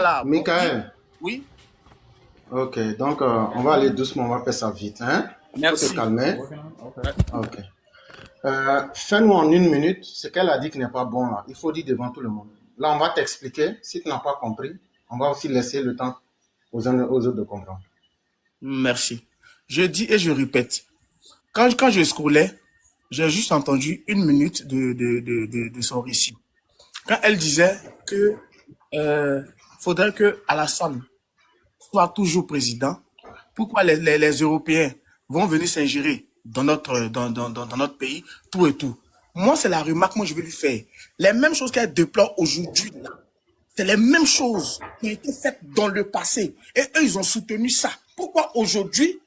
Là, bon, oui, Michael, oui, ok, donc on va aller doucement, on va faire ça vite, hein? Faut te merci. calmer. Ouais. Ok. Fais-nous en 1 minute ce qu'elle a dit qui n'est pas bon là. Il faut dire devant tout le monde. Là, on va t'expliquer. Si tu n'as pas compris, on va aussi laisser le temps aux uns et aux autres de comprendre. Merci. Je dis et je répète, quand je scrollais, j'ai juste entendu 1 minute de son récit. Quand elle disait que euh, faudrait que Alassane soit toujours président, pourquoi les Européens vont venir s'ingérer dans notre pays, tout et tout. Moi, c'est la remarque que je vais lui faire. Les mêmes choses qu'elle déplore aujourd'hui, là, c'est les mêmes choses qui ont été faites dans le passé. Et eux, ils ont soutenu ça. Pourquoi aujourd'hui,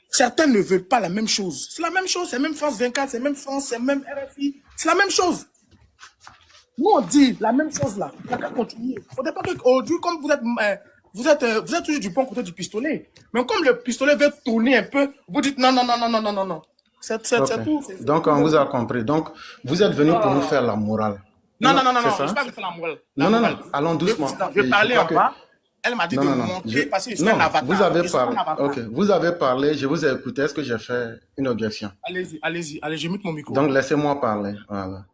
certains ne veulent pas la même chose? C'est la même chose, c'est même France 24, c'est même France, c'est même RFI. C'est la même chose. Nous, on dit la même chose là. Il n'y a qu'à continuer. Il ne faudrait pas qu'aujourd'hui, comme vous êtes toujours du bon côté du pistolet. Mais comme le pistolet veut tourner un peu, vous dites non, non, non, non, non, non, non, non. Ok. C'est tout. C'est Donc tout on vous votre. a compris. Donc vous êtes venu pour nous faire la morale. Non, non, Non, non, non, c'est non. Je ne vais ça? pas me faire la morale. La Non, non, morale. non. Allons doucement. Je Et je parlais crois en que bas. Elle m'a dit non, de non, non. monter parce que je suis un Non, vous avatar. avez Je suis un parlé. Ok, avatar. vous avez parlé. Je vous ai écouté. Est-ce que j'ai fait une objection? Allez-y, allez-y. Allez, je mute mon micro. Donc laissez-moi parler. Voilà.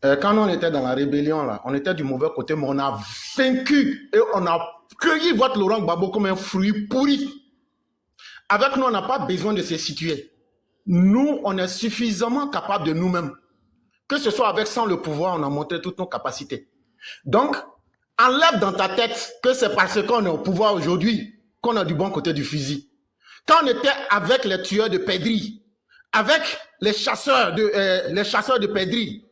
Quand on était dans la rébellion, là, on était du mauvais côté, mais on a vaincu et on a cueilli votre Laurent Gbagbo comme un fruit pourri. Avec nous, on n'a pas besoin de se situer. Nous, on est suffisamment capables de nous-mêmes. Que ce soit avec sans le pouvoir, on a montré toutes nos capacités. Donc, enlève dans ta tête que c'est parce qu'on est au pouvoir aujourd'hui qu'on a du bon côté du fusil. Quand on était avec les tueurs de pèderie, avec les chasseurs de pèderie,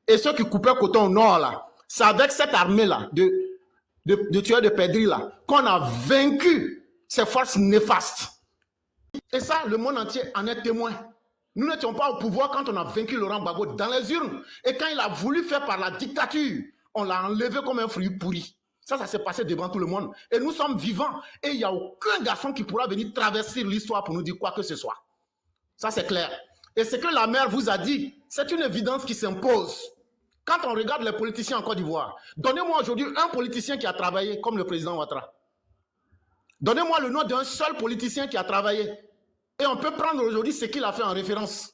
et ceux qui coupaient coton au nord, là, c'est avec cette armée-là, de tueurs de pèderie, là, qu'on a vaincu ces forces néfastes. Et ça, le monde entier en est témoin. Nous n'étions pas au pouvoir quand on a vaincu Laurent Gbagbo dans les urnes. Et quand il a voulu faire par la dictature, on l'a enlevé comme un fruit pourri. Ça s'est passé devant tout le monde. Et nous sommes vivants. Et il n'y a aucun garçon qui pourra venir traverser l'histoire pour nous dire quoi que ce soit. Ça, c'est clair. Et ce que la mère vous a dit, c'est une évidence qui s'impose. Quand on regarde les politiciens en Côte d'Ivoire, donnez-moi aujourd'hui un politicien qui a travaillé comme le président Ouattara. Donnez-moi le nom d'un seul politicien qui a travaillé. Et on peut prendre aujourd'hui ce qu'il a fait en référence.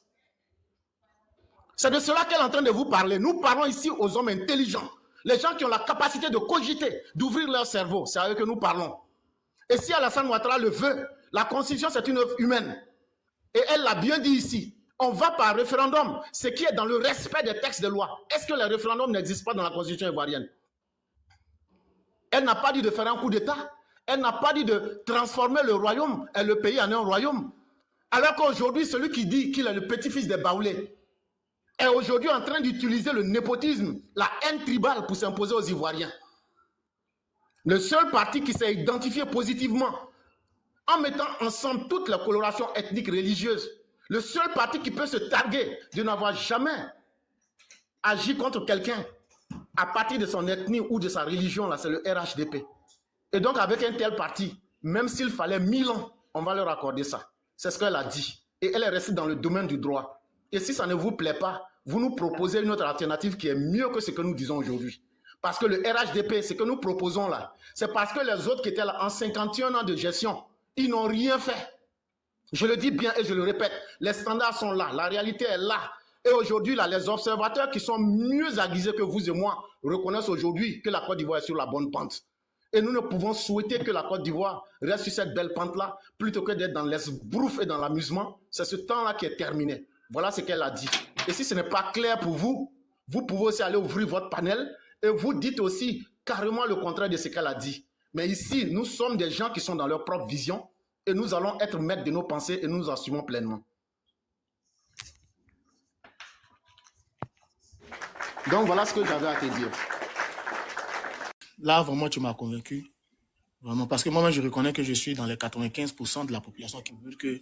C'est de cela qu'elle est en train de vous parler. Nous parlons ici aux hommes intelligents. Les gens qui ont la capacité de cogiter, d'ouvrir leur cerveau. C'est à eux que nous parlons. Et si Alassane Ouattara le veut, la Constitution, c'est une œuvre humaine. Et elle l'a bien dit ici. On va par référendum, ce qui est dans le respect des textes de loi. Est-ce que les référendums n'existent pas dans la Constitution ivoirienne? Elle n'a pas dit de faire un coup d'État. Elle n'a pas dit de transformer le royaume et le pays en un royaume. Alors qu'aujourd'hui, celui qui dit qu'il est le petit-fils des Baoulés est aujourd'hui en train d'utiliser le népotisme, la haine tribale pour s'imposer aux Ivoiriens. Le seul parti qui s'est identifié positivement en mettant ensemble toutes les colorations ethniques religieuses, le seul parti qui peut se targuer de n'avoir jamais agi contre quelqu'un à partir de son ethnie ou de sa religion, là, c'est le RHDP. Et donc, avec un tel parti, même s'il fallait 1000 ans, on va leur accorder ça. C'est ce qu'elle a dit. Et elle est restée dans le domaine du droit. Et si ça ne vous plaît pas, vous nous proposez une autre alternative qui est mieux que ce que nous disons aujourd'hui. Parce que le RHDP, ce que nous proposons là, c'est parce que les autres qui étaient là en 51 ans de gestion, ils n'ont rien fait. Je le dis bien et je le répète, les standards sont là, la réalité est là. Et aujourd'hui, là, les observateurs qui sont mieux aiguisés que vous et moi reconnaissent aujourd'hui que la Côte d'Ivoire est sur la bonne pente. Et nous ne pouvons souhaiter que la Côte d'Ivoire reste sur cette belle pente-là, plutôt que d'être dans l'esbrouf et dans l'amusement. C'est ce temps-là qui est terminé. Voilà ce qu'elle a dit. Et si ce n'est pas clair pour vous, vous pouvez aussi aller ouvrir votre panel et vous dites aussi carrément le contraire de ce qu'elle a dit. Mais ici, nous sommes des gens qui sont dans leur propre vision et nous allons être maîtres de nos pensées et nous nous assumons pleinement. Donc voilà ce que j'avais à te dire. Là, vraiment, tu m'as convaincu. Vraiment, parce que moi-même, je reconnais que je suis dans les 95% de la population qui veut que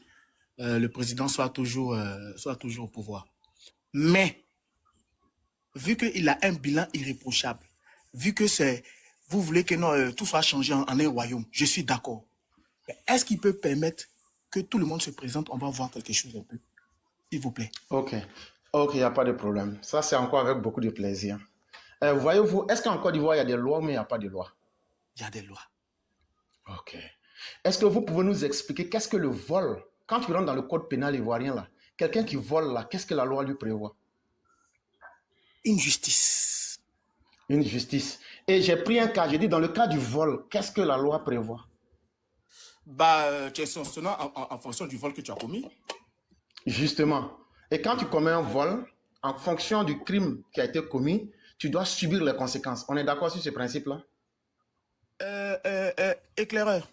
le président soit toujours au pouvoir. Mais, vu qu'il a un bilan irréprochable, vu que vous voulez que tout soit changé en un royaume, je suis d'accord. Est-ce qu'il peut permettre que tout le monde se présente? On va voir quelque chose un peu, s'il vous plaît. Ok, ok, il n'y a pas de problème. Ça, c'est encore avec beaucoup de plaisir. Voyez-vous, est-ce qu'en Côte d'Ivoire, il y a des lois, mais il n'y a pas de loi? Il y a des lois. Ok. Est-ce que vous pouvez nous expliquer qu'est-ce que le vol? Quand tu rentres dans le code pénal ivoirien, là, quelqu'un qui vole, là, qu'est-ce que la loi lui prévoit? Une justice. Une justice. Et j'ai pris un cas, j'ai dit dans le cas du vol, qu'est-ce que la loi prévoit? Bah, tu es sanctionné en fonction du vol que tu as commis. Justement. Et quand tu commets un vol, en fonction du crime qui a été commis, tu dois subir les conséquences. On est d'accord sur ce principe-là? Éclaireur,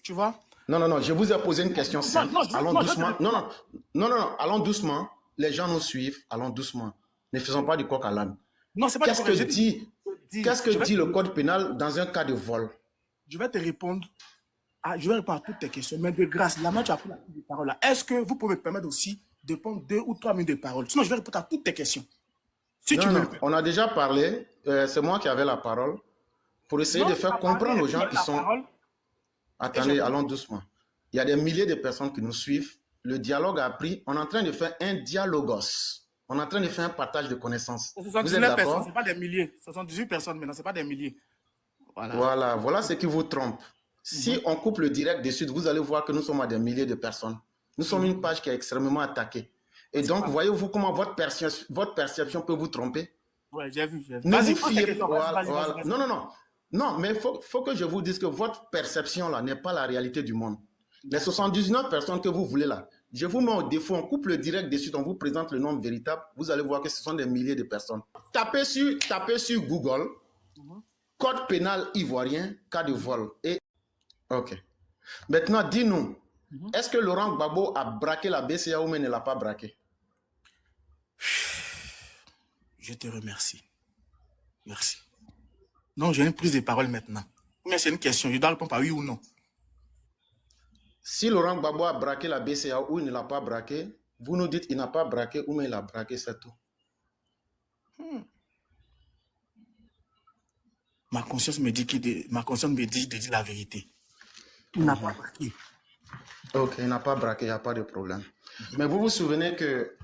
tu vois? Non, non, non, je vous ai posé une question simple. Allons doucement. Non, non, non, non, non, allons doucement. Les gens nous suivent, allons doucement. Ne faisons pas du coq à l'âne. Non, c'est pas Qu'est-ce que dit le code pénal dans un cas de vol? Je vais te répondre. Je vais répondre à toutes tes questions. Mais de grâce, là, tu as pris la parole là. Est-ce que vous pouvez me permettre aussi de prendre 2 ou 3 minutes de parole? Sinon, je vais répondre à toutes tes questions. Si non, tu non, on a déjà parlé. C'est moi qui avais la parole pour essayer de faire comprendre aux gens qui sont... Attendez, allons doucement. Il y a des milliers de personnes qui nous suivent. Le dialogue a pris. On est en train de faire un dialogos. On est en train de faire un partage de connaissances. 79 personnes, ce n'est pas des milliers. 78 personnes maintenant, ce n'est pas des milliers. Voilà ce qui vous trompe. Si on coupe le direct de suite, vous allez voir que nous sommes à des milliers de personnes. Nous sommes une page qui est extrêmement attaquée. Et donc, voyez-vous comment votre perception peut vous tromper? Oui, j'ai vu. Vas-y, vas-y. Non, non, non. Non, mais il faut que je vous dise que votre perception là n'est pas la réalité du monde. Les 79 personnes que vous voulez là, je vous mets au défaut, on coupe le direct dessus, on vous présente le nombre véritable, vous allez voir que ce sont des milliers de personnes. Tapez sur Google, code pénal ivoirien, cas de vol. Et... Ok. Maintenant, dis-nous, est-ce que Laurent Gbagbo a braqué la BCEAO mais ne l'a pas braqué? Je te remercie. Merci. Non, j'ai une prise de parole maintenant. Mais c'est une question, je dois répondre par oui ou non. Si Laurent Gbagbo a braqué la BCEAO ou il ne l'a pas braqué, vous nous dites qu'il n'a pas braqué ou mais il a braqué, c'est tout. Ma conscience me dit de dire la vérité. Il n'a pas braqué. Ok, il n'a pas braqué, il n'y a pas de problème. Mais vous vous souvenez que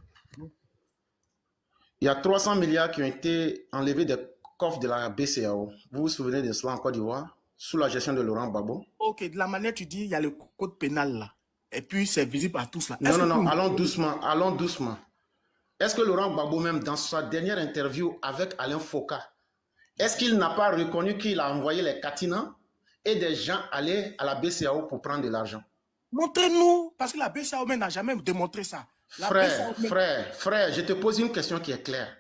il y a 300 milliards qui ont été enlevés des coffres de la BCEAO. Vous vous souvenez de cela en Côte d'Ivoire, sous la gestion de Laurent Gbagbo? Ok, de la manière tu dis, il y a le code pénal là. Et puis c'est visible à tous là. Non, non, non, allons doucement, allons doucement. Est-ce que Laurent Gbagbo, même dans sa dernière interview avec Alain Foka, est-ce qu'il n'a pas reconnu qu'il a envoyé les catinans et des gens aller à la BCEAO pour prendre de l'argent? Montrez-nous, parce que la BCEAO n'a jamais démontré ça. Frère, je te pose une question qui est claire.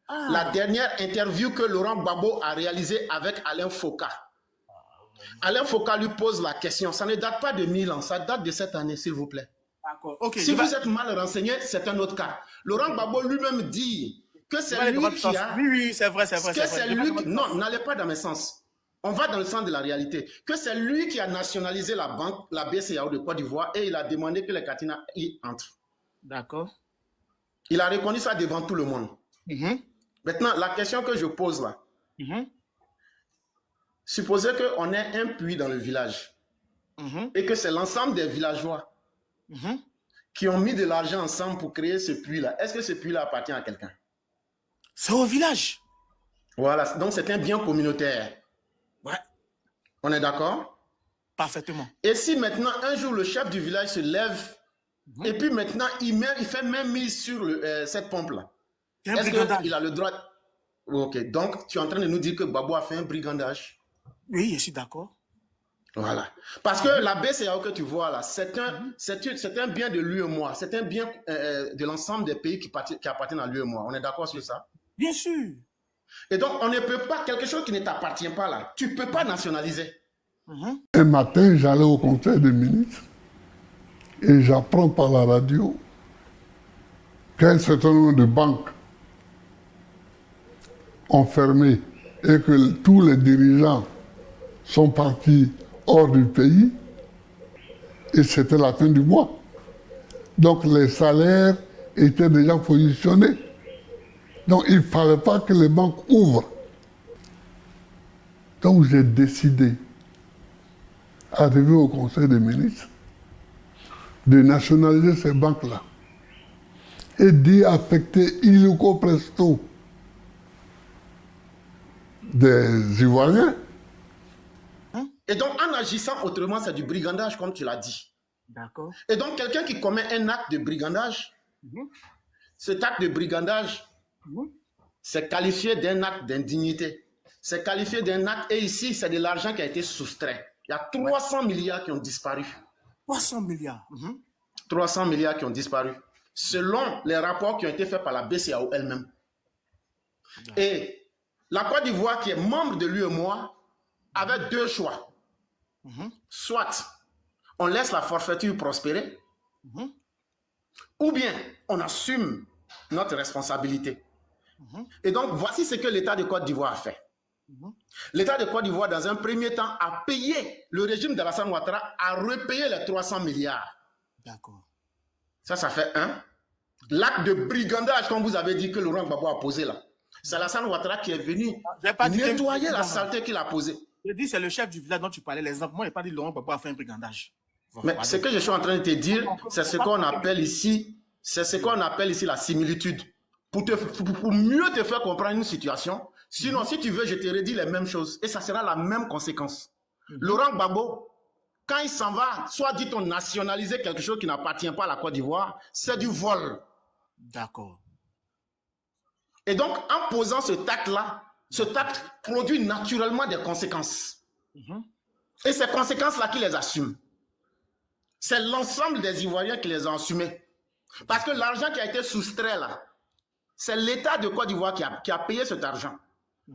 La dernière interview que Laurent Gbagbo a réalisée avec Alain Foka, Alain Foka lui pose la question. Ça ne date pas de 1000 ans, ça date de cette année, s'il vous plaît. Okay, si vous êtes mal renseigné, c'est un autre cas. Laurent Gbagbo lui-même dit que c'est lui qui a... Oui, c'est vrai. Non, n'allez pas dans mes sens. On va dans le sens de la réalité. Que c'est lui qui a nationalisé la banque, la BCEAO de Côte d'Ivoire, et il a demandé que les Katina y entrent. D'accord. Il a reconnu ça devant tout le monde. Maintenant, la question que je pose là, supposez qu'on ait un puits dans le village et que c'est l'ensemble des villageois qui ont mis de l'argent ensemble pour créer ce puits-là. Est-ce que ce puits-là appartient à quelqu'un? C'est au village. Voilà, donc c'est un bien communautaire. Ouais. On est d'accord? Parfaitement. Et si maintenant, un jour, le chef du village se lève et puis maintenant, il fait même mise sur cette pompe-là. Est-ce qu'il a le droit? Ok, donc tu es en train de nous dire que Gbagbo a fait un brigandage? Oui, je suis d'accord. Voilà. Parce que la BCEAO que tu vois là, c'est un bien de l'UEMOA. C'est un bien de l'ensemble des pays qui appartiennent à l'UEMOA. On est d'accord sur ça? Bien sûr. Et donc, on ne peut pas, quelque chose qui ne t'appartient pas là, tu ne peux pas nationaliser. Un matin, j'allais au conseil des ministres et j'apprends par la radio qu'un certain nombre de banques ont fermé et que tous les dirigeants sont partis hors du pays et c'était la fin du mois. Donc les salaires étaient déjà positionnés. Donc il ne fallait pas que les banques ouvrent. Donc j'ai décidé, arrivé au Conseil des ministres, de nationaliser ces banques-là et d'y affecter illico presto des Ivoiriens. Et donc, en agissant autrement, c'est du brigandage, comme tu l'as dit. D'accord. Et donc, quelqu'un qui commet un acte de brigandage, cet acte de brigandage, c'est qualifié d'un acte d'indignité. C'est qualifié d'un acte, et ici, c'est de l'argent qui a été soustrait. Il y a 300 milliards qui ont disparu. 300 milliards. 300 milliards qui ont disparu, selon les rapports qui ont été faits par la BCEAO elle-même. Et la Côte d'Ivoire, qui est membre de l'UEMOA, avait deux choix. Soit on laisse la forfaiture prospérer, ou bien on assume notre responsabilité. Et donc, voici ce que l'État de Côte d'Ivoire a fait. L'État de Côte d'Ivoire, dans un premier temps, a payé, le régime d'Alassane Ouattara a repayé les 300 milliards. D'accord. Ça fait un. L'acte de brigandage, comme vous avez dit, que Laurent Gbagbo a posé là. C'est Alassane Ouattara qui est venu nettoyer la saleté qu'il a posée. Je dis, c'est le chef du village dont tu parlais, l'exemple. Moi, je n'ai pas dit Laurent Gbagbo a fait un brigandage. Mais ce que je suis en train de te dire, c'est ce qu'on appelle ici, la similitude. Pour mieux te faire comprendre une situation. Sinon, si tu veux, je te redis les mêmes choses. Et ça sera la même conséquence. Laurent Gbagbo, quand il s'en va, soit dit-on nationaliser quelque chose qui n'appartient pas à la Côte d'Ivoire, c'est du vol. D'accord. Et donc, en posant ce acte-là, ce acte produit naturellement des conséquences. Et ces conséquences-là, qui les assument? C'est l'ensemble des Ivoiriens qui les ont assumées. Parce que l'argent qui a été soustrait là, c'est l'État de Côte d'Ivoire qui a payé cet argent.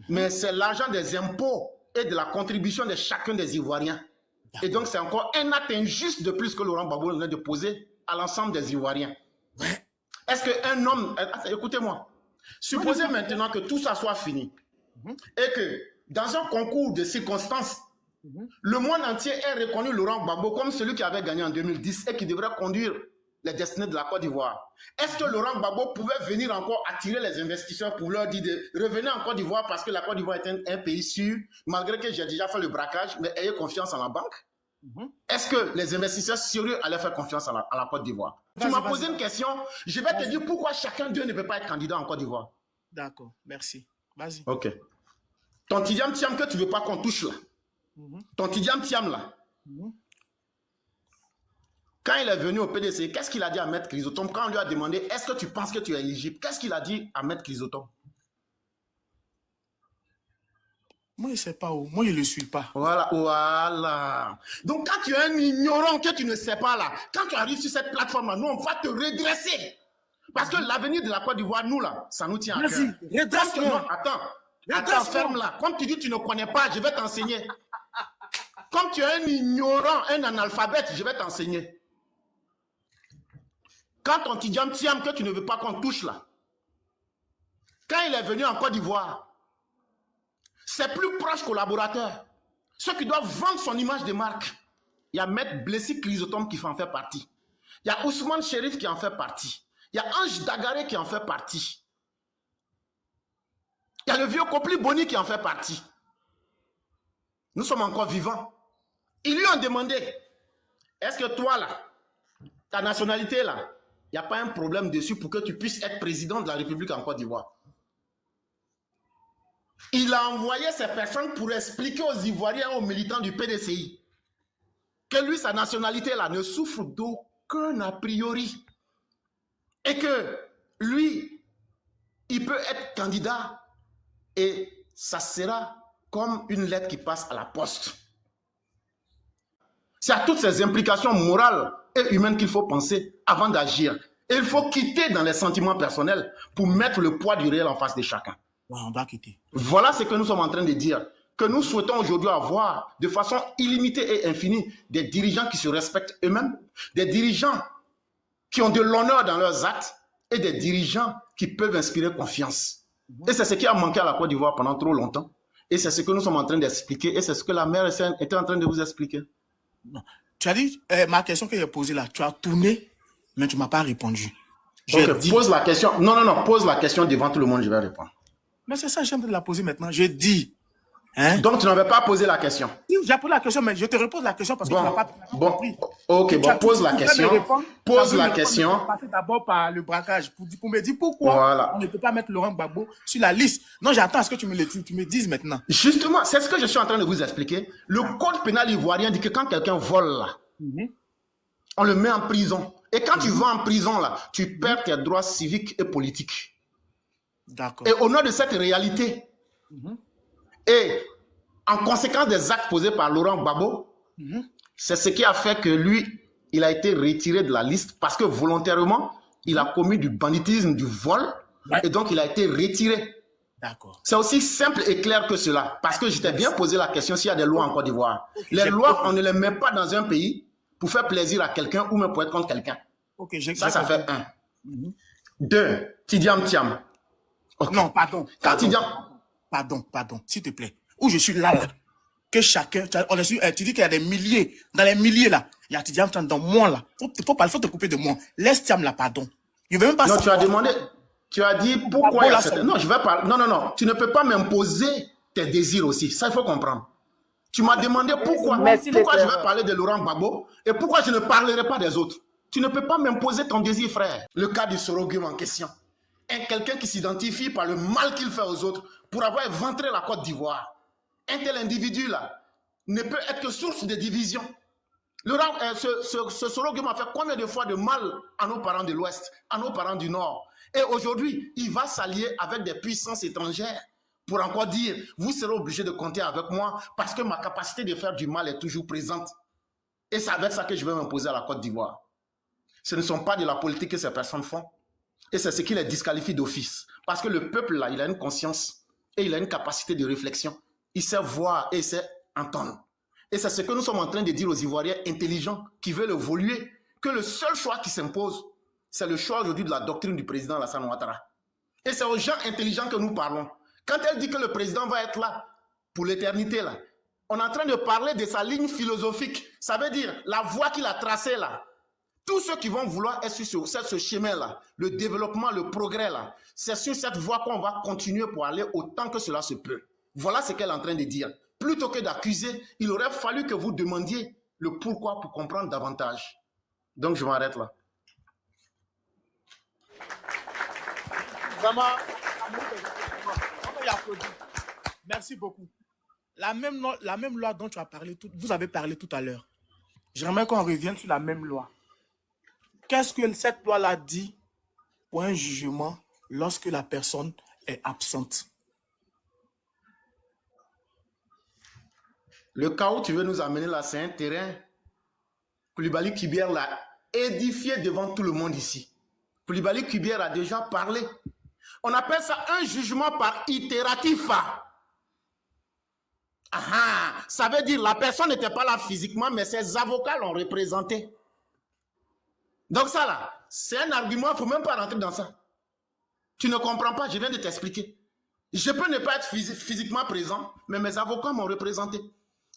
Mais c'est l'argent des impôts et de la contribution de chacun des Ivoiriens. Et donc, c'est encore un acte injuste de plus que Laurent Gbagbo vient de poser à l'ensemble des Ivoiriens. Est-ce qu'un homme... Écoutez-moi. Supposez maintenant que tout ça soit fini et que dans un concours de circonstances, le monde entier ait reconnu Laurent Gbagbo comme celui qui avait gagné en 2010 et qui devrait conduire les destinées de la Côte d'Ivoire. Est-ce que Laurent Gbagbo pouvait venir encore attirer les investisseurs pour leur dire de revenir en Côte d'Ivoire parce que la Côte d'Ivoire est un pays sûr, malgré que j'ai déjà fait le braquage, mais ayez confiance en la banque? Est-ce que les investisseurs sérieux allaient faire confiance à la Côte d'Ivoire? Tu m'as posé une question, je vais te dire pourquoi chacun d'eux ne peut pas être candidat en Côte d'Ivoire. D'accord, merci. Vas-y. Ok. Ton Tidiane Thiam que tu ne veux pas qu'on touche là, ton Tidiane Thiam là, quand il est venu au PDC, qu'est-ce qu'il a dit à Maître Chrysotome? Quand on lui a demandé, est-ce que tu penses que tu es éligible? Qu'est-ce qu'il a dit à Maître Chrysotome? Moi, je ne sais pas où. Moi, je ne le suis pas. Voilà. Donc, quand tu es un ignorant que tu ne sais pas là, quand tu arrives sur cette plateforme-là, nous, on va te redresser. Parce que l'avenir de la Côte d'Ivoire, nous, là, ça nous tient à cœur. Vas-y, redresse-moi. Attends, ferme là. Comme tu dis, tu ne connais pas, je vais t'enseigner. Comme tu es un ignorant, un analphabète, je vais t'enseigner. Quand ton Tidiane Thiam que tu ne veux pas qu'on touche là, quand il est venu en Côte d'Ivoire, ses plus proches collaborateurs, ceux qui doivent vendre son image de marque, il y a Maître Blessy Chrysotome qui en fait partie. Il y a Ousmane Chérif qui en fait partie. Il y a Ange Dagaré qui en fait partie. Il y a le vieux Kopli Boni qui en fait partie. Nous sommes encore vivants. Ils lui ont demandé, est-ce que toi là, ta nationalité là, il n'y a pas un problème dessus pour que tu puisses être président de la République en Côte d'Ivoire? Il a envoyé ces personnes pour expliquer aux Ivoiriens, aux militants du PDCI, que lui, sa nationalité là, ne souffre d'aucun a priori. Et que lui, il peut être candidat et ça sera comme une lettre qui passe à la poste. C'est à toutes ces implications morales et humaines qu'il faut penser avant d'agir. Et il faut quitter dans les sentiments personnels pour mettre le poids du réel en face de chacun. Ouais, on doit quitter. Voilà ce que nous sommes en train de dire. Que nous souhaitons aujourd'hui avoir de façon illimitée et infinie des dirigeants qui se respectent eux-mêmes, des dirigeants qui ont de l'honneur dans leurs actes et des dirigeants qui peuvent inspirer confiance. Et c'est ce qui a manqué à la Côte d'Ivoire pendant trop longtemps. Et c'est ce que nous sommes en train d'expliquer et c'est ce que la mère était en train de vous expliquer. Non. Tu as dit, ma question que j'ai posée là, tu as tourné, mais tu ne m'as pas répondu. Okay, pose la question. Non, pose la question devant tout le monde, je vais répondre. Mais c'est ça, j'aime de la poser maintenant. Je dis, Hein? Donc, tu n'avais pas posé la question. Si, j'ai posé la question, mais je te repose la question parce que tu n'as pas compris. Ok, bon, pose la question. Pose la Tu question. vas passer d'abord par le braquage pour me dire pourquoi Voilà. on ne peut pas mettre Laurent Gbagbo sur la liste. Non, j'attends à ce que tu me dises maintenant. Justement, c'est ce que je suis en train de vous expliquer. Le code pénal ivoirien dit que quand quelqu'un vole là, on le met en prison. Et quand tu vas en prison là, tu perds tes droits civiques et politiques. D'accord. Et au nom de cette réalité, et en conséquence des actes posés par Laurent Gbagbo, c'est ce qui a fait que lui, il a été retiré de la liste parce que volontairement, il a commis du banditisme, du vol, et donc il a été retiré. D'accord. C'est aussi simple et clair que cela. Parce que je t'ai bien posé la question s'il y a des lois en Côte d'Ivoire. Les lois, on ne les met pas dans un pays pour faire plaisir à quelqu'un ou même pour être contre quelqu'un. Ça fait un. Deux, Tidiam Thiam. Okay. Non, pardon. Pardon, s'il te plaît. Où je suis là, que chacun, tu dis qu'il y a des milliers, dans les milliers là, il y a Tidiam Thiam dans moi là. Faut te couper de moi. Laisse Thiam là, pardon. Je veux même pas. Non, tu as demandé, tu as dit pourquoi il y a cette... Non, je vais pas. Non, tu ne peux pas m'imposer tes désirs aussi. Ça, il faut comprendre. Tu m'as demandé pourquoi je vais parler de Laurent Gbagbo et pourquoi je ne parlerai pas des autres. Tu ne peux pas m'imposer ton désir, frère. Le cas du Sorogum en question. Quelqu'un qui s'identifie par le mal qu'il fait aux autres pour avoir éventré la Côte d'Ivoire. Un tel individu-là ne peut être que source de division. Ce Sorogum a fait combien de fois de mal à nos parents de l'Ouest, à nos parents du Nord. Et aujourd'hui, il va s'allier avec des puissances étrangères pour encore dire, vous serez obligés de compter avec moi parce que ma capacité de faire du mal est toujours présente. Et c'est avec ça que je vais m'imposer à la Côte d'Ivoire. Ce ne sont pas de la politique que ces personnes font. Et c'est ce qui les disqualifie d'office. Parce que le peuple, là, il a une conscience et il a une capacité de réflexion. Il sait voir et il sait entendre. Et c'est ce que nous sommes en train de dire aux Ivoiriens intelligents qui veulent évoluer, que le seul choix qui s'impose, c'est le choix aujourd'hui de la doctrine du président Alassane Ouattara. Et c'est aux gens intelligents que nous parlons. Quand elle dit que le président va être là pour l'éternité, là, on est en train de parler de sa ligne philosophique. Ça veut dire la voie qu'il a tracée là. Tous ceux qui vont vouloir être sur ce chemin-là, le développement, le progrès là, c'est sur cette voie qu'on va continuer pour aller autant que cela se peut. Voilà ce qu'elle est en train de dire. Plutôt que d'accuser, il aurait fallu que vous demandiez le pourquoi pour comprendre davantage. Donc je m'arrête là. Vraiment, merci beaucoup. La même loi dont tu as parlé, vous avez parlé tout à l'heure. J'aimerais qu'on revienne sur la même loi. Qu'est-ce que cette loi-là dit pour un jugement lorsque la personne est absente? Le cas où tu veux nous amener là, c'est un terrain. Koulibaly Kibier l'a édifié devant tout le monde ici. Koulibaly Kibier a déjà parlé. On appelle ça un jugement par itératif. Ça veut dire la personne n'était pas là physiquement, mais ses avocats l'ont représenté. Donc ça là, c'est un argument, il ne faut même pas rentrer dans ça. Tu ne comprends pas, je viens de t'expliquer. Je peux ne pas être physiquement présent, mais mes avocats m'ont représenté.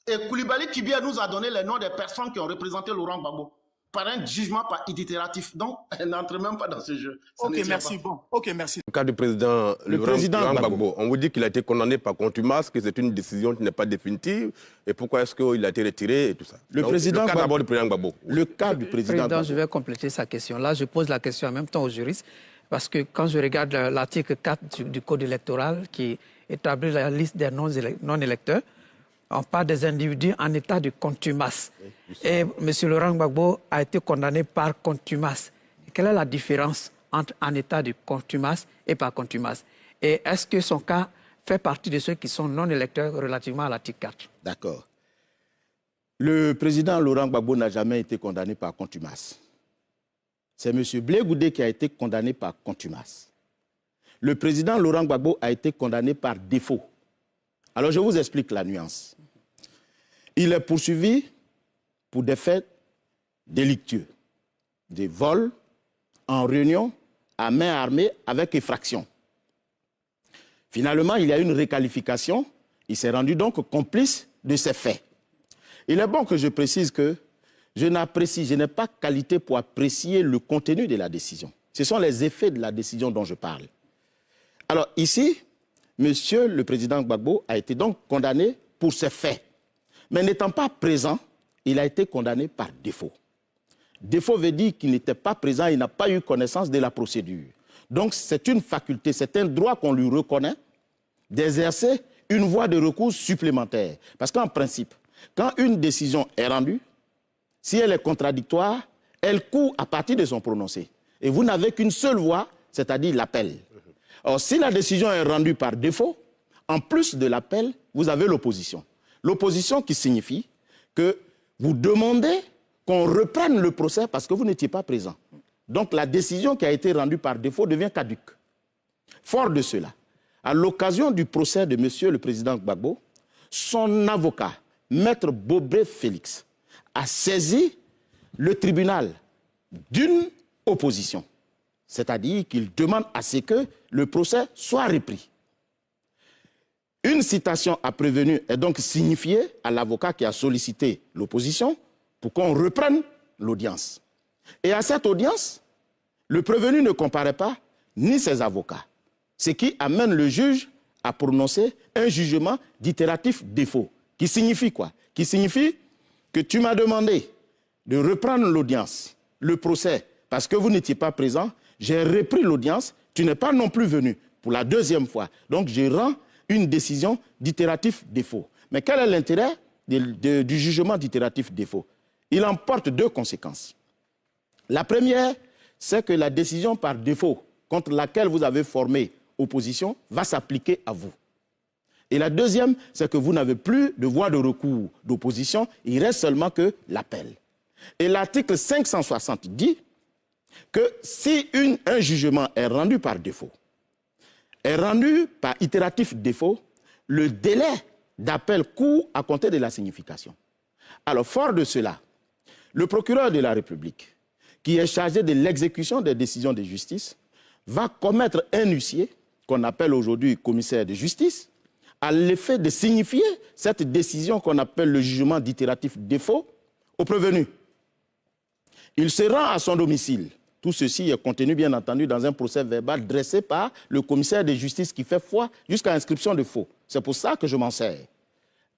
Et Koulibaly Kibier nous a donné les noms des personnes qui ont représenté Laurent Gbagbo par un jugement par itératif. Donc, elle n'entre même pas dans ce jeu. Ok, merci. Bon, ok, merci. Le cas du président, Laurent Gbagbo, on vous dit qu'il a été condamné par contumace, que c'est une décision qui n'est pas définitive. Et pourquoi est-ce qu'il a été retiré et tout ça? Le cas d'abord du président Gbagbo. Le cas du président Gbagbo. Je vais compléter sa question. Là, je pose la question en même temps aux juristes. Parce que quand je regarde l'article 4 du Code électoral qui établit la liste des non-électeurs, on parle des individus en état de contumace. Et M. Laurent Gbagbo a été condamné par contumace. Quelle est la différence entre en état de contumace et par contumace? Et est-ce que son cas fait partie de ceux qui sont non-électeurs relativement à l'article 4? D'accord. Le président Laurent Gbagbo n'a jamais été condamné par contumace. C'est M. Blé Goudé qui a été condamné par contumace. Le président Laurent Gbagbo a été condamné par défaut. Alors, je vous explique la nuance. Il est poursuivi pour des faits délictueux, des vols en réunion à main armée avec effraction. Finalement, il y a eu une réqualification. Il s'est rendu donc complice de ces faits. Il est bon que je précise que je n'ai pas qualité pour apprécier le contenu de la décision. Ce sont les effets de la décision dont je parle. Alors ici, Monsieur le président Gbagbo a été donc condamné pour ces faits. Mais n'étant pas présent, il a été condamné par défaut. Défaut veut dire qu'il n'était pas présent, il n'a pas eu connaissance de la procédure. Donc c'est une faculté, c'est un droit qu'on lui reconnaît d'exercer une voie de recours supplémentaire. Parce qu'en principe, quand une décision est rendue, si elle est contradictoire, elle court à partir de son prononcé. Et vous n'avez qu'une seule voie, c'est-à-dire l'appel. Or, si la décision est rendue par défaut, en plus de l'appel, vous avez l'opposition. L'opposition qui signifie que vous demandez qu'on reprenne le procès parce que vous n'étiez pas présent. Donc la décision qui a été rendue par défaut devient caduque. Fort de cela, à l'occasion du procès de M. le président Gbagbo, son avocat, Maître Bobré Félix, a saisi le tribunal d'une opposition. C'est-à-dire qu'il demande à ce que le procès soit repris. Une citation à prévenu est donc signifiée à l'avocat qui a sollicité l'opposition pour qu'on reprenne l'audience. Et à cette audience, le prévenu ne comparaît pas ni ses avocats, ce qui amène le juge à prononcer un jugement d'itératif défaut. Qui signifie quoi? Qui signifie que tu m'as demandé de reprendre l'audience, le procès, parce que vous n'étiez pas présent, j'ai repris l'audience, tu n'es pas non plus venu pour la deuxième fois. Donc je rends une décision d'itératif défaut. Mais quel est l'intérêt du jugement d'itératif défaut? Il emporte deux conséquences. La première, c'est que la décision par défaut contre laquelle vous avez formé opposition va s'appliquer à vous. Et la deuxième, c'est que vous n'avez plus de voie de recours d'opposition, il reste seulement que l'appel. Et l'article 560 dit que si un jugement est rendu par défaut, est rendu par itératif défaut, le délai d'appel court à compter de la signification. Alors, fort de cela, le procureur de la République, qui est chargé de l'exécution des décisions de justice, va commettre un huissier, qu'on appelle aujourd'hui commissaire de justice, à l'effet de signifier cette décision qu'on appelle le jugement d'itératif défaut au prévenu. Il se rend à son domicile. Tout ceci est contenu, bien entendu, dans un procès verbal dressé par le commissaire de justice qui fait foi jusqu'à inscription de faux. C'est pour ça que je m'en sers.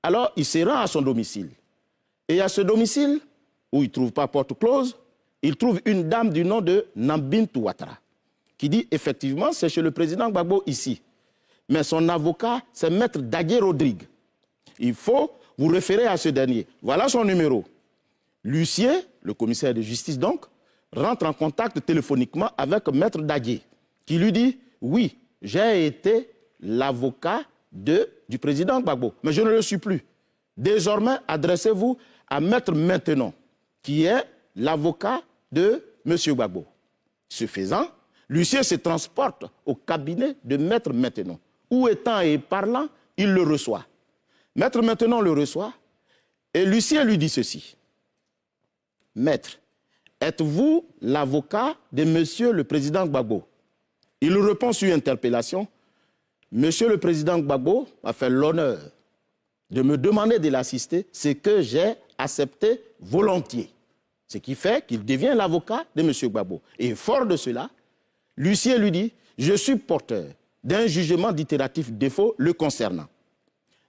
Alors, il se rend à son domicile. Et à ce domicile, où il ne trouve pas porte close, il trouve une dame du nom de Nambintou Ouattara, qui dit effectivement, c'est chez le président Gbagbo ici. Mais son avocat, c'est Maître Dagué Rodrigue. Il faut vous référer à ce dernier. Voilà son numéro. L'huissier, le commissaire de justice donc, rentre en contact téléphoniquement avec Maître Dagué, qui lui dit « Oui, j'ai été l'avocat du président Gbagbo, mais je ne le suis plus. Désormais, adressez-vous à Maître Maintenon, qui est l'avocat de M. Gbagbo. » Ce faisant, l'huissier se transporte au cabinet de Maître Maintenon, où étant et parlant, il le reçoit. Maître Maintenon le reçoit, et l'huissier lui dit ceci. « Maître, êtes-vous l'avocat de M. le président Gbagbo ?» Il répond sur interpellation. « Monsieur le président Gbagbo m'a fait l'honneur de me demander de l'assister, ce que j'ai accepté volontiers. » Ce qui fait qu'il devient l'avocat de M. Gbagbo. Et fort de cela, l'huissier lui dit « Je suis porteur d'un jugement d'itératif défaut le concernant. »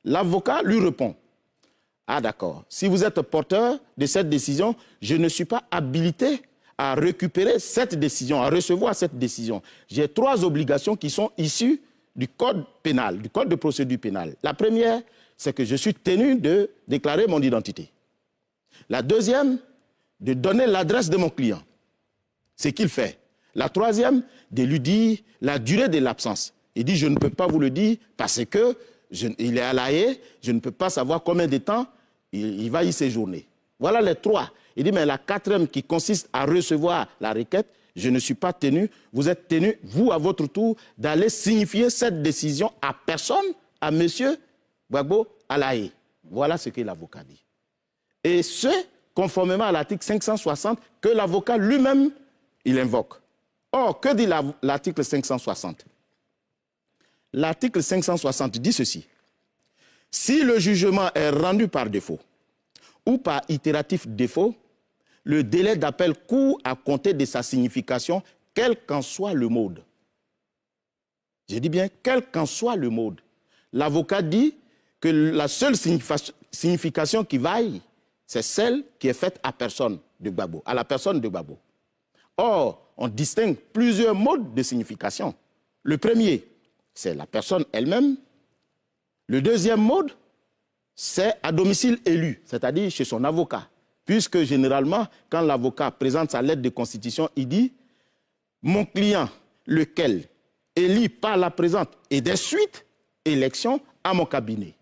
L'avocat lui répond « Ah d'accord, si vous êtes porteur de cette décision, je ne suis pas habilité à récupérer cette décision, à recevoir cette décision. J'ai 3 obligations qui sont issues du code pénal, du code de procédure pénale. La première, c'est que je suis tenu de déclarer mon identité. La deuxième, de donner l'adresse de mon client, ce qu'il fait. La troisième, de lui dire la durée de l'absence. Il dit, je ne peux pas vous le dire parce que il est à La Haye, je ne peux pas savoir combien de temps il va y séjourner. Voilà les 3. Il dit, mais la 4e qui consiste à recevoir la requête, je ne suis pas tenu. Vous êtes tenu, vous, à votre tour, d'aller signifier cette décision à personne, à M. Gbagbo, à La Haye. Voilà ce que l'avocat dit. Et ce, conformément à l'article 560, que l'avocat lui-même, il invoque. Or, que dit l'article 560? L'article 560 dit ceci. Si le jugement est rendu par défaut ou par itératif défaut, le délai d'appel court à compter de sa signification, quel qu'en soit le mode. Je dis bien, quel qu'en soit le mode. L'avocat dit que la seule signification qui vaille, c'est celle qui est faite à personne de Gbagbo, à la personne de Gbagbo. Or, on distingue plusieurs modes de signification. Le premier, c'est la personne elle-même. Le deuxième mode, c'est à domicile élu, c'est-à-dire chez son avocat. Puisque généralement, quand l'avocat présente sa lettre de constitution, il dit « Mon client, lequel élit par la présente et des suites élection à mon cabinet ».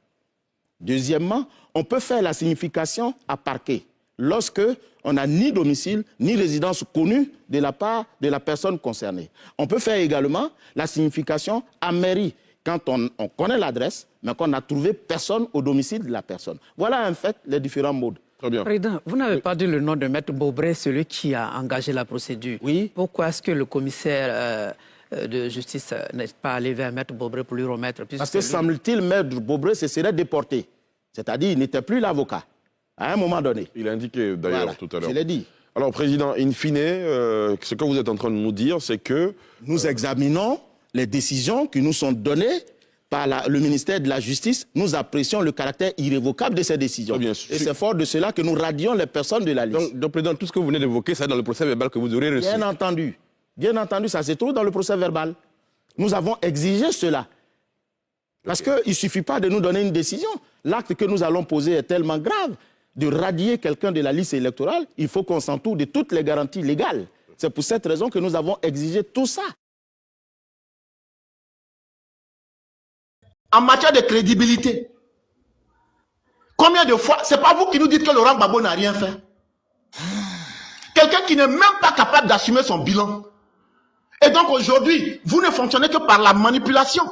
Deuxièmement, on peut faire la signification à parquet lorsque on n'a ni domicile ni résidence connue de la part de la personne concernée. On peut faire également la signification à mairie quand on connaît l'adresse, mais qu'on n'a trouvé personne au domicile de la personne. Voilà en fait les différents modes. Très bien. Président, vous n'avez pas dit le nom de Maître Beaubré, celui qui a engagé la procédure. Oui. Pourquoi est-ce que le commissaire de justice n'est pas allé vers Maître Beaubré pour lui remettre? Parce que semble-t-il, Maître Beaubré se serait déporté. C'est-à-dire, il n'était plus l'avocat, à un moment donné. Il a indiqué d'ailleurs Voilà, tout à l'heure. je l'ai dit. Alors, Président, in fine, ce que vous êtes en train de nous dire, c'est que... Nous examinons les décisions qui nous sont données par le ministère de la Justice. Nous apprécions le caractère irrévocable de ces décisions. Très bien. Et c'est fort de cela que nous radions les personnes de la liste. Donc, Président, tout ce que vous venez d'évoquer, c'est dans le procès verbal que vous aurez reçu. Bien entendu, ça se trouve dans le procès verbal. Nous avons exigé cela. Parce qu'il ne suffit pas de nous donner une décision. L'acte que nous allons poser est tellement grave. De radier quelqu'un de la liste électorale, il faut qu'on s'entoure de toutes les garanties légales. C'est pour cette raison que nous avons exigé tout ça. En matière de crédibilité, combien de fois, c'est pas vous qui nous dites que Laurent Gbagbo n'a rien fait. Quelqu'un qui n'est même pas capable d'assumer son bilan. Et donc aujourd'hui, vous ne fonctionnez que par la manipulation.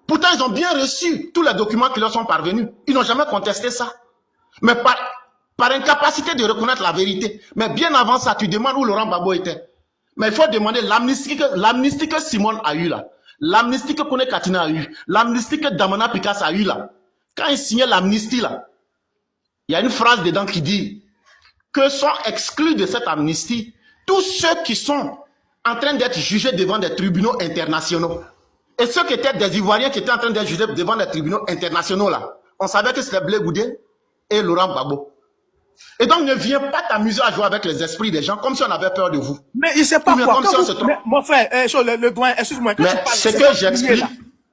Pourtant, ils ont bien reçu tous les documents qui leur sont parvenus. Ils n'ont jamais contesté ça. Mais par incapacité de reconnaître la vérité. Mais bien avant ça, tu demandes où Laurent Gbagbo était. Mais il faut demander l'amnistie que Simone a eue là. L'amnistie que Kone Katina a eue. L'amnistie que Damana Picasso a eue là. Quand il signait l'amnistie là, il y a une phrase dedans qui dit que sont exclus de cette amnistie tous ceux qui sont en train d'être jugés devant des tribunaux internationaux. Et ceux qui étaient des Ivoiriens qui étaient en train d'être jugés devant des tribunaux internationaux là, on savait que c'était Blé Goudé et Laurent Gbagbo. Et donc ne viens pas t'amuser à jouer avec les esprits des gens comme si on avait peur de vous. Mais il ne sait pas Ou bien quoi. comme si on se trompe. Mon frère, le doyen, excuse-moi. Mais ce que j'explique...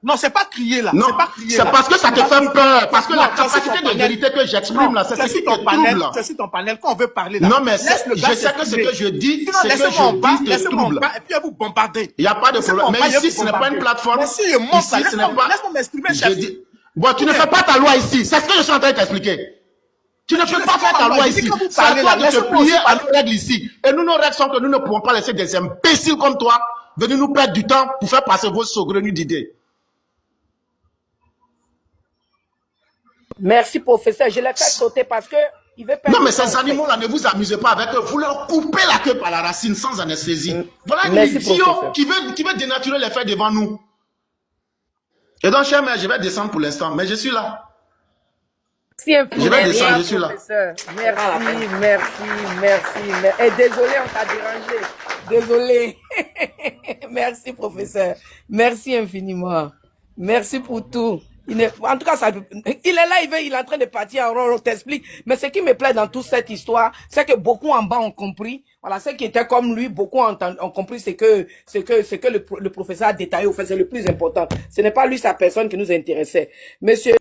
Non, c'est pas crier là. Non, c'est parce que ça te fait peur. Parce que Non, la capacité de vérité que j'exprime là, c'est ce qui te trouble. C'est sur ton panel quand on veut parler là. Non, mais Laisse le je gars sais que ce que je dis, Sinon, ce que laissez-moi en bas, je dis te laissez-moi en trouble. bas, et puis vous bombarder. Il n'y a pas de problème. Mais ici, ce n'est pas une plateforme. Mais si je monte ça, Ici, ce n'est pas... laisse-moi m'exprimer, Je chef. dis... Bon, tu ne fais pas ta loi ici. C'est ce que je suis en train de t'expliquer. Tu ne peux pas faire ta loi ici. C'est à toi de te plier à nos règles ici. Et nous, nos règles sont que nous ne pouvons pas laisser des imbéciles comme toi venir nous perdre du temps pour faire passer vos saugrenus d'idées. Merci, professeur. Je l'ai fait sauter parce que il veut perdre. Non, mais du temps, ces en fait. animaux-là, ne vous amusez pas avec eux. Vous leur coupez la queue par la racine sans anesthésie. Voilà un Merci, idiot professeur. qui veut dénaturer les faits devant nous. Et donc, cher mère, je vais descendre pour l'instant, mais je suis là. Merci Je vais descendre, infiniment, je suis là. professeur. Merci. Et désolé, on t'a dérangé. Désolé. Merci, professeur. Merci infiniment. Merci pour tout. En tout cas, il est là, il est en train de partir, on t'explique. Mais ce qui me plaît dans toute cette histoire, c'est que beaucoup en bas ont compris. Voilà, ceux qui étaient comme lui, beaucoup ont compris ce que le professeur a détaillé. Au fait, c'est le plus important. Ce n'est pas lui, sa personne qui nous intéressait. Monsieur